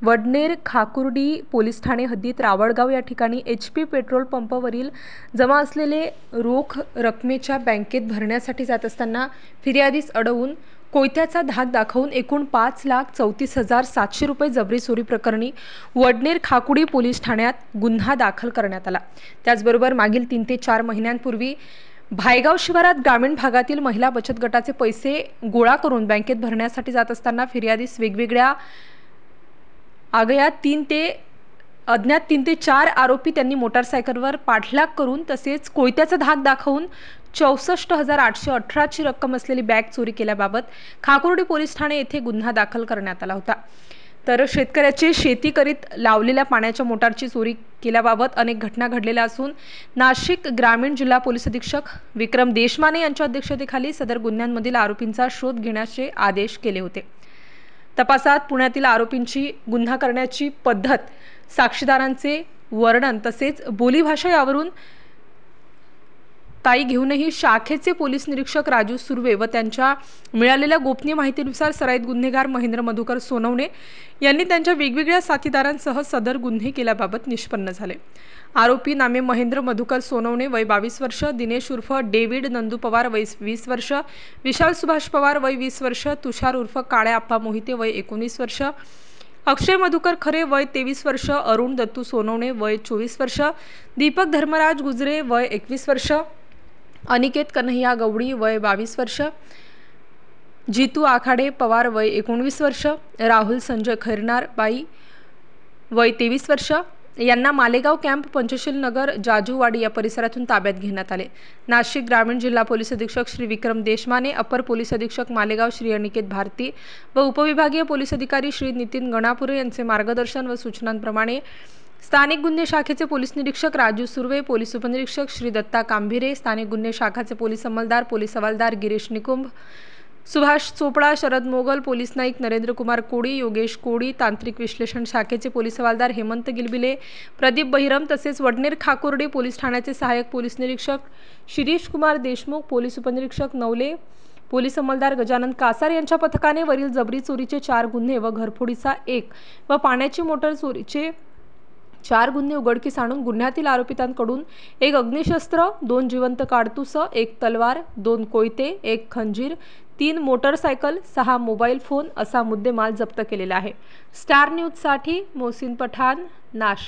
Wadner Khakurdi police Thane हद्दीत रावळगाव या ठिकाणी HP पेट्रोल पंपावरील जमा असलेले रोख रकमेच्या बँकेत भरण्यासाठी जात असताना फिर्यादीस अडवून कोयत्याचा धाक दाखवून एकूण 5,34,700 रुपये जबरी चोरी प्रकरणी वडनेर खाकुर्डी पोलीस ठाण्यात गुन्हा दाखल करण्यात आला। त्याचबरोबर मागील 3 ते 4 महिन्यांपूर्वी भायगाव शिवारात ग्रामीण भागातील महिला बचत गटाचे पैसे गोळा करून बँकेत भरण्यासाठी जात असताना फिर्यादीस वेगवेगळ्या अज्ञात 3 ते 4 आरोपी त्यांनी मोटारसायकलवर पाठलाग करून तसेच कोयत्याचा धाक दाखवून 64,818 ची रक्कम असलेली बॅग चोरी केल्याबाबत खाकुर्डी पोलीस ठाणे येथे गुन्हा दाखल करण्यात आला होता। तर शेतकऱ्याचे शेती करीत लावलेल्या पाण्याच्या मोटारची चोरी केल्याबाबत अनेक घटना घडलेल्या असून नाशिक ग्रामीण जिल्हा पोलीस अधीक्षक विक्रम देशमाने यांच्या अध्यक्षतेखाली सदर गुन्ह्यांमधील आरोपींचा शोध घेण्याचे आदेश केले होते। तपासात पुण्यातील आरोपींची गुन्हा करण्याची पद्धत, साक्षीदारांचे वर्णन तसेच बोलीभाषा यावरून ताई घेऊनही शाखेचे पोलीस निरीक्षक राजू सुर्वे व त्यांच्या मिळालेल्या गोपनीय माहितीनुसार सराईत गुन्हेगार महेंद्र मधुकर सोनवणे यांनी त्यांच्या वेगवेगळ्या साथीदारांसह सदर गुन्हे केल्याबाबत निष्पन्न झाले। आरोपी नामे महेंद्र मधुकर सोनवणे वय 22 वर्ष, दिनेश उर्फ डेव्हिड नंदू पवार वय 20 वर्ष, विशाल सुभाष पवार वय 20 वर्ष, तुषार उर्फ काळ्या आप्पा मोहिते वय 19 वर्ष, अक्षय मधुकर खरे वय 23 वर्ष, अरुण दत्तू सोनवणे वय 24 वर्ष, दीपक धर्मराज गुजरे वय 21 वर्ष, अनिकेत कन्हैया गवडी वय 22 वर्ष, जीतू आखाडे पवार वय 19 वर्ष, राहुल संजय खैरनार बाई वय 23 वर्ष यांना मालेगाव कॅम्प पंचशील नगर जाजूवाडी या परिसरातून ताब्यात घेण्यात आले। नाशिक ग्रामीण जिल्हा पोलीस अधीक्षक श्री विक्रम देशमाने, अपर पोलीस अधीक्षक मालेगाव श्री अनिकेत भारती व उपविभागीय पोलीस अधिकारी श्री नितीन गणापुरे यांचे मार्गदर्शन व सूचनांप्रमाणे स्थानिक गुन्हे शाखेचे पोलीस निरीक्षक राजू सुर्वे, पोलीस उपनिरीक्षक श्री दत्ता कांभिरे, स्थानिक गुन्हे शाखाचे पोलीस अंमलदार पोलीस हवालदार गिरीश निकुंभ, सुभाष चोपडा, शरद मोगल, पोलीस नाईक नरेंद्र कुमार कोडी, योगेश कोडी, तांत्रिक विश्लेषण शाखेचे पोलीस हवालदार हेमंत गिलबिले, प्रदीप बहिरम तसेच वडनेर खाकुर्डी पोलीस ठाण्याचे सहाय्यक पोलीस निरीक्षक शिरीष कुमार देशमुख, पोलीस उपनिरीक्षक नवले, पोलीस अंमलदार गजानन कासार यांच्या पथकाने वरील जबरी चोरीचे 4 गुन्हे व घरफोडीचा 1 व पाण्याची मोटर चोरीचे 4 गुन्हे उघडकीस आणून गुन्ह्यातील आरोपितांकडून 1 अग्निशस्त्र, 2 जिवंत काडतुस, 1 तलवार, 2 कोयते, 1 खंजीर, 3 मोटरसायकल, 6 मोबाईल फोन असा मुद्देमाल जप्त केलेला आहे। स्टार न्यूज साठी मोहसिन पठाण, नाशिक।